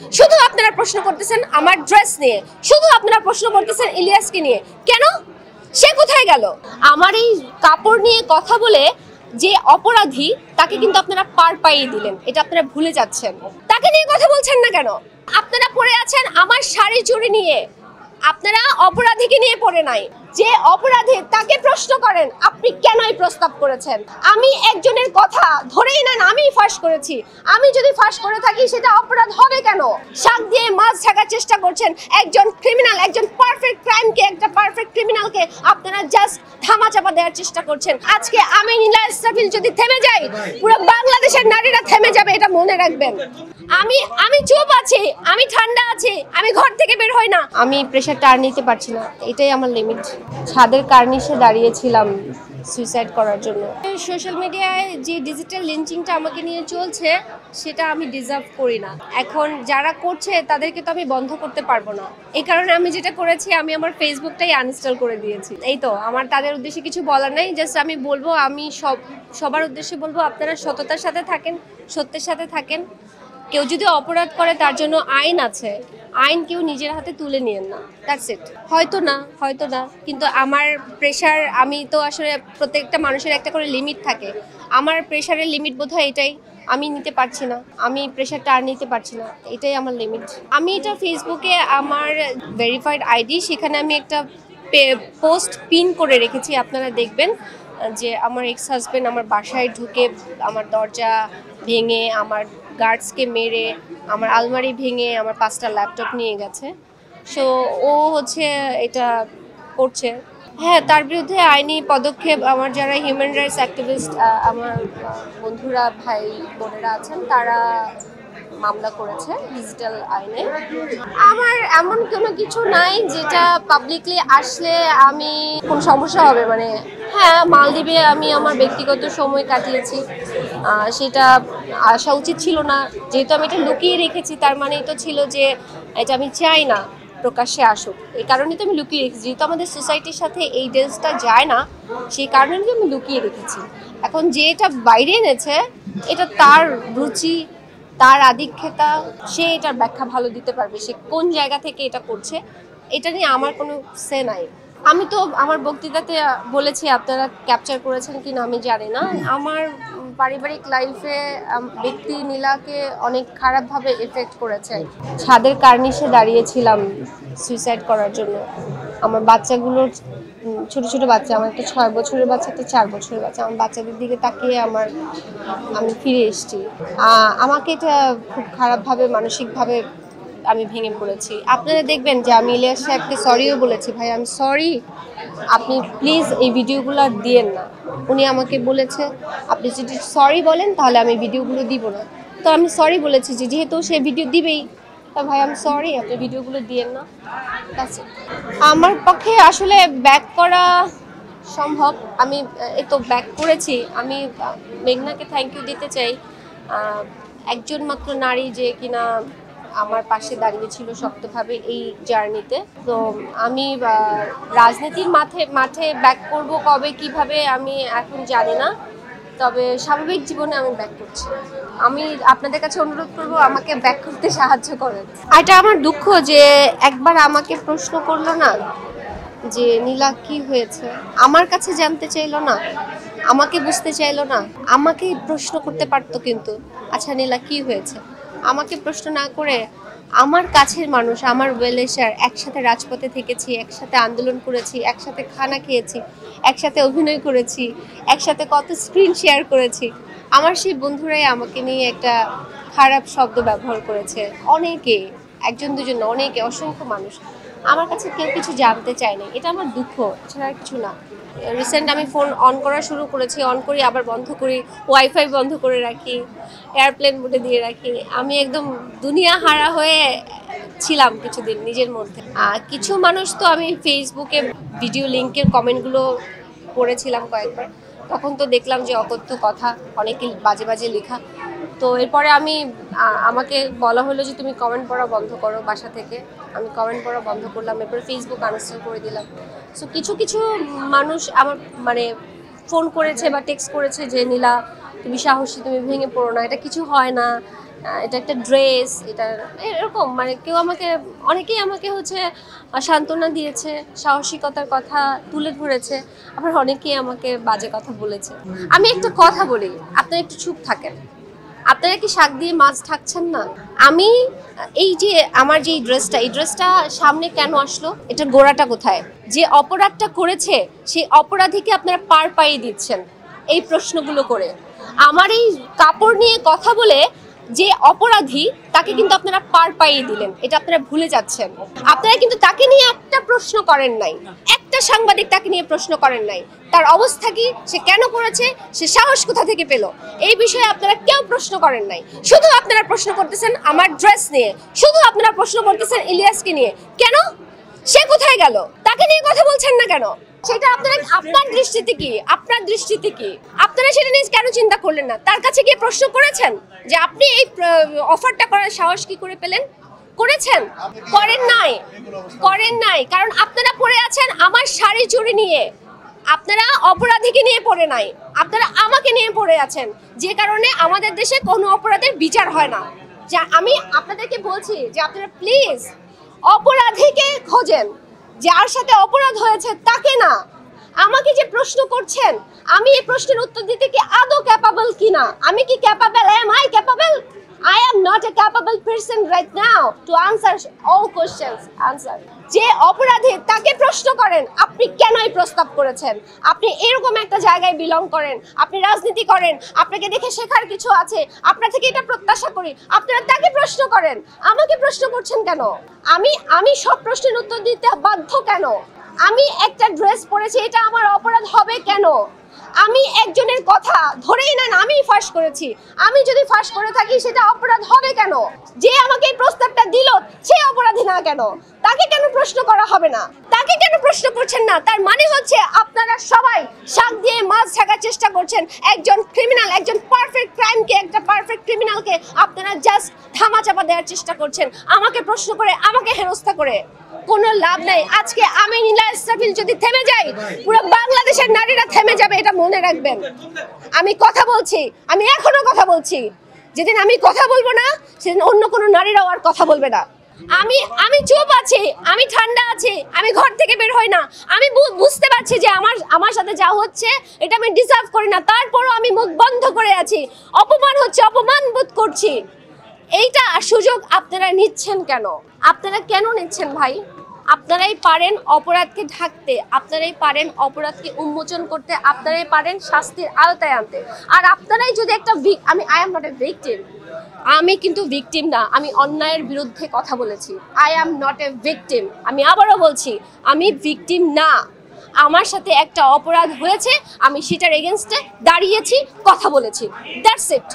শুধু আপনারা প্রশ্ন করতেছেন আমার ড্রেস নিয়ে, শুধু আপনারা প্রশ্ন করতেছেন ইলিয়াসকে নিয়ে। কেন? সে কোথায় গেল? আমার এই কাপড় নিয়ে কথা বলে যে অপরাধী তাকে কিন্তু আপনারা পার পাইয়ে দিলেন, এটা আপনারা ভুলে যাচ্ছেন। তাকে নিয়ে কথা বলছেন না কেন? আপনারা পড়ে আছেন আমার শাড়ি চুরি নিয়ে, আপনারা অপরাধীকে নিয়ে পড়ে নাই। যে অপরাধী তাকে প্রশ্ন করেন আপনি কেন এই প্রস্তাব করেছেন। আমি একজনের কথা ধরেই নেন আমি ফাঁস করেছি, আমি যদি ফাঁস করে থাকি সেটা অপরাধ হবে কেন? শাক দিয়ে মাছ ঢাকার চেষ্টা করছেন। একজন ক্রিমিনাল, একজন পারফেক্ট ক্রাইমকে, একটা পারফেক্ট ক্রিমিনালকে আপনারা জাস্ট ধামাচাপা দেওয়ার চেষ্টা করছেন। আজকে আমি নীলা ইসরাফিল যদি থেমে যাই, পুরো বাংলাদেশের নারীরা থেমে যাবে, এটা মনে রাখবেন। আমি চুপ আছি, আমি ঠান্ডা আছি, আমি ঘর থেকে বের হই না। আমি প্রেশারটা আর নিতে পারছি না, এটাই আমার লিমিট। ছাদের কার্নিশে দাঁড়িয়েছিলাম সুইসাইড করার জন্য। সোশ্যাল মিডিয়ায় যে ডিজিটাল লিঞ্চিংটা আমাকে নিয়ে চলছে সেটা আমি ডিজার্ভ করি না। এখন যারা করছে তাদেরকে তো আমি বন্ধ করতে পারবো না। এই কারণে আমি যেটা করেছি, আমি আমার ফেসবুকটাই আনইনস্টল করে দিয়েছি। এই তো, আমার তাদের উদ্দেশ্যে কিছু বলার নাই। জাস্ট আমি বলবো, আমি সবার উদ্দেশ্যে বলবো, আপনারা সততার সাথে থাকেন, সত্যের সাথে থাকেন। কেউ যদি অপরাধ করে তার জন্য আইন আছে, আইন কেউ নিজের হাতে তুলে নিয়েন না। That's it. হয়তো না, কিন্তু আমার প্রেশার, আমি তো আসলে প্রত্যেকটা মানুষের একটা করে লিমিট থাকে। আমার প্রেশারের লিমিট বোধহয় এটাই, আমি নিতে পারছি না, আমি প্রেশারটা আর নিতে পারছি না, এটাই আমার লিমিট। আমি এটা ফেসবুকে আমার ভেরিফাইড আইডি, সেখানে আমি একটা পোস্ট পিন করে রেখেছি, আপনারা দেখবেন যে আমার এক্স হাজব্যান্ড আমার বাসায় ঢুকে আমার দরজা ভেঙে, আমার গার্ডসকে মেরে, আমার আলমারি ভেঙে আমার 5টা ল্যাপটপ নিয়ে গেছে। সো ও হচ্ছে এটা করছে। হ্যাঁ, তার বিরুদ্ধে আইনি পদক্ষেপ, আমার যারা হিউম্যান রাইটস অ্যাক্টিভিস্ট, আমার বন্ধুরা, ভাই বোনেরা আছেন, তারা মামলা করেছে ডিজিটাল আইনে। আমার এমন কোনো কিছু নাই যেটা পাবলিকলি আসলে আমি কোন সমস্যা হবে। মানে হ্যাঁ, মালদ্বীপে আমি আমার ব্যক্তিগত সময় কাটিয়েছি, সেটা আসা উচিত ছিল না। যেহেতু আমি এটা লুকিয়ে রেখেছি, তার মানে তো ছিল যে এটা আমি চাই না প্রকাশ্যে আসুক, এই কারণেই তো আমি লুকিয়ে রেখেছি। যেহেতু আমাদের সোসাইটির সাথে এই ডেন্সটা যায় না, সেই কারণেই তো আমি লুকিয়ে রেখেছি। এখন যে এটা বাইরে এনেছে, এটা তার রুচি, তার আধিক্যতা, সে এটার ব্যাখ্যা ভালো দিতে পারবে। সে কোন জায়গা থেকে এটা করছে, এটা নিয়ে আমার কোনো সে নাই। আমি তো আমার বক্তৃতাতে বলেছি, আপনারা ক্যাপচার করেছেন কিনা আমি জানি না, আমার পারিবারিক লাইফে ব্যক্তি নীলাকে অনেক খারাপভাবে এফেক্ট করেছে। ছাদের কার্নিশে দাঁড়িয়েছিলাম সুইসাইড করার জন্য। আমার বাচ্চাগুলোর, ছোট ছোট বাচ্চা, আমার একটা 6 বছরের বাচ্চা, একটা 4 বছরের বাচ্চা, আমার বাচ্চাদের দিকে তাকিয়ে আমি ফিরে এসেছি। আমাকে এটা খুব খারাপভাবে, মানসিকভাবে আমি ভেঙে পড়েছি। আপনারা দেখবেন যে আমি ইলিয়াস সাহেবকে সরিও বলেছি, ভাই আমি সরি, আপনি প্লিজ এই ভিডিওগুলো দিয়েন না। উনি আমাকে বলেছে আপনি যদি সরি বলেন তাহলে আমি ভিডিওগুলো দিব না। তো আমি সরি বলেছি, যে যেহেতু সে ভিডিও দিবেই, তা ভাই আমি সরি, আপনি ভিডিওগুলো দিয়েন না। আমার পক্ষে আসলে ব্যাক করা সম্ভব। আমি এই তো ব্যাক করেছি। আমি মেঘনাকে থ্যাংক ইউ দিতে চাই, একজন মাত্র নারী যে কিনা আমার পাশে দাঁড়িয়েছিল শক্তভাবে এই জার্নিতে। তো আমি রাজনীতির মাঠে ব্যাক করব কবে, কিভাবে, আমি এখন জানি না, তবে স্বাভাবিক জীবনে আমি ব্যাক করছি। আমি আপনাদের কাছে অনুরোধ করব আমাকে ব্যাক করতে সাহায্য করেন। এটা আমার দুঃখ যে একবার আমাকে প্রশ্ন করলো না যে নীলা কি হয়েছে, আমার কাছে জানতে চাইলো না, আমাকে বুঝতে চাইলো না। আমাকে প্রশ্ন করতে পারতো কিন্তু, আচ্ছা নীলা কি হয়েছে, আমাকে প্রশ্ন না করে আমার কাছের মানুষ, আমার ওয়েলউইশার, একসাথে রাজপথে থেকেছি, একসাথে আন্দোলন করেছি, একসাথে খানা খেয়েছি, একসাথে অভিনয় করেছি, একসাথে কত স্ক্রিন শেয়ার করেছি, আমার সেই বন্ধুরাই আমাকে নিয়ে একটা খারাপ শব্দ ব্যবহার করেছে। অনেকে, একজন দুজন, অনেকে, অসংখ্য মানুষ। আমার কাছে কেউ কিছু জানতে চায় না, এটা আমার দুঃখ, এছাড়া আর কিছু না। রিসেন্ট আমি ফোন অন করা শুরু করেছি, অন করি আবার বন্ধ করি, ওয়াইফাই বন্ধ করে রাখি, এয়ারপ্লেন মোডে দিয়ে রাখি। আমি একদম দুনিয়া হারা হয়ে ছিলাম কিছুদিন নিজের মধ্যে। কিছু মানুষ তো, আমি ফেসবুকে ভিডিও লিঙ্কের কমেন্টগুলো পড়েছিলাম কয়েকবার, তখন তো দেখলাম যে অকথ্য কথা, অনেকে বাজে বাজে লেখা। তো এরপরে আমাকে বলা হলো যে তুমি কমেন্ট পড়া বন্ধ করো বাসা থেকে। আমি কমেন্ট পড়া বন্ধ করলাম, এরপরে ফেসবুক আনইনস্টল করে দিলাম। সো কিছু মানুষ আমার মানে ফোন করেছে বা টেক্সট করেছে যে নীলা তুমি সাহসী, তুমি ভেঙে পড়ো না, এটা কিছু হয় না, এটা একটা ড্রেস, এটা এরকম মানে কেউ আমাকে, অনেকেই আমাকে হচ্ছে সান্ত্বনা দিয়েছে, সাহসিকতার কথা তুলে ধরেছে, আবার অনেকেই আমাকে বাজে কথা বলেছে। আমি একটা কথা বলি, আপনারা একটু চুপ থাকেন। আপনারা কি শাক দিয়ে মাছ ঢাকছেন না? আমি এই যে আমার যে ড্রেসটা, এই ড্রেসটা সামনে কেন আসলো, এটা গোড়াটা কোথায়? যে অপরাধটা করেছে সেই অপরাধীকে আপনারা পার পাইয়ে দিচ্ছেন এই প্রশ্নগুলো করে। আমার এই কাপড় নিয়ে কথা বলে যে অপরাধী তাকে কিন্তু আপনারা পার পাইয়ে দিলেন, এটা আপনারা ভুলে যাচ্ছেন। আপনারা কিন্তু তাকে নিয়ে একটা প্রশ্ন করেন নাই, একটা সাংবাদিক তাকে নিয়ে প্রশ্ন করেন নাই। তার অবস্থা কি, সে কেন করেছে, সে সাহস কোথা থেকে পেল, এই বিষয়ে আপনারা কেউ প্রশ্ন করেন নাই। শুধু আপনারা প্রশ্ন করতেছেন আমার ড্রেস নিয়ে, শুধু আপনারা প্রশ্ন করতেছেন ইলিয়াসকে নিয়ে। কেন? সে কোথায় গেল, তাকে নিয়ে কথা বলছেন না কেন? সেটা আপনারা, আপনার দৃষ্টিতে কি, আপনার দৃষ্টিতে কি, আপনারা সেটা নিয়ে কেন চিন্তা করলেন না? তার কাছে গিয়ে প্রশ্ন করেছেন যে আপনি এই অফারটা করার সাহস কি করে পেলেন? করেছেন? করেন নাই, করেন নাই, কারণ আপনারা পড়ে আছেন আমার শাড়ি চুরি নিয়ে। আপনারা অপরাধীকে নিয়ে পড়ে নাই, আপনারা আমাকে নিয়ে পড়ে আছেন, যে কারণে আমাদের দেশে কোনো অপরাধের বিচার হয় না। যা আমি আপনাদেরকে বলছি যে আপনারা প্লিজ অপরাধীকে খোঁজেন, যার সাথে অপরাধ হয়েছে তাকে না। আমাকে যে প্রশ্ন করছেন, আমি এই প্রশ্নের উত্তর দিতে কি আদৌ ক্যাপাবল কিনা? আমি কি capable? Am I capable? I am not a capable person right now to answer all questions. Answer. যে অপরাধী তাকে প্রশ্ন করেন, আপনি কেন এই প্রস্তাব করেছেন? আপনি এরকম একটা জায়গায় বিলং করেন, আপনি রাজনীতি করেন, আপনাকে দেখে শেখার কিছু আছে, আপনার থেকে এটা প্রত্যাশা করি। আপনারা তাকে প্রশ্ন করেন, আমাকে প্রশ্ন করছেন কেন? আমি সব প্রশ্নের উত্তর দিতে বাধ্য কেন? আমি একটা ড্রেস পরেছি, এটা আমার অপরাধ হবে কেন? আমি একজনের কথা ধরেই নেন আমি ফাঁস করেছি, আমি যদি ফাঁস করে থাকি সেটা অপরাধ হবে কেন? যে আমাকে এই প্রস্তাবটা দিল সে অপরাধী না কেন? তাকে কেন প্রশ্ন করা হবে না? তাকে কেন প্রশ্ন করছেন না? তার মানে হচ্ছে আপনারা সবাই শাক দিয়ে মাছ ঢাকার চেষ্টা করছেন। একজন ক্রিমিনাল, একজন পারফেক্ট ক্রাইমকে, একটা পারফেক্ট ক্রিমিনালকে আপনারা জাস্ট ধামাচাপা দেওয়ার চেষ্টা করছেন, আমাকে প্রশ্ন করে, আমাকে হেনস্থা করে। কোনো লাভ নাই। আজকে আমি নীলা ইসরাফিল যদি থেমে যাই, পুরো বাংলাদেশের নারীরা থেমে যাবে, এটা মনে রাখবেন। আমি কথা বলছি, আমি এখনো কথা বলছি। যেদিন আমি কথা বলবো না, সেদিন অন্য কোনো নারীরাও আর কথা বলবে না। আমি চুপ আছি, আমি ঠান্ডা আছি, আমি ঘর থেকে বের হই না। আমি বুঝতে পারছি যে আমার সাথে যা হচ্ছে এটা আমি ডিজার্ভ করি না, তারপরও আমি মুখ বন্ধ করে আছি। অপমান হচ্ছে, অপমান বোধ করছি। এইটা সুযোগ আপনারা নিচ্ছেন কেন? আপনারা কেন নিচ্ছেন ভাই? আপনারাই পারেন অপরাধকে ঢাকতে, আপনারাই পারেন অপরাধকে উন্মোচন করতে, আপনারাই পারেন শাস্তির আওতায় আনতে। আর আপনারাই যদি একটা I am not a victim, আমি কিন্তু ভিকটিম না, আমি অন্যায়ের বিরুদ্ধে কথা বলেছি। I am not a victim, আমি আবারও বলছি আমি ভিকটিম না। আমার সাথে একটা অপরাধ হয়েছে, আমি সেটার এগেনস্টে দাঁড়িয়েছি, কথা বলেছি, দ্যাটস ইট।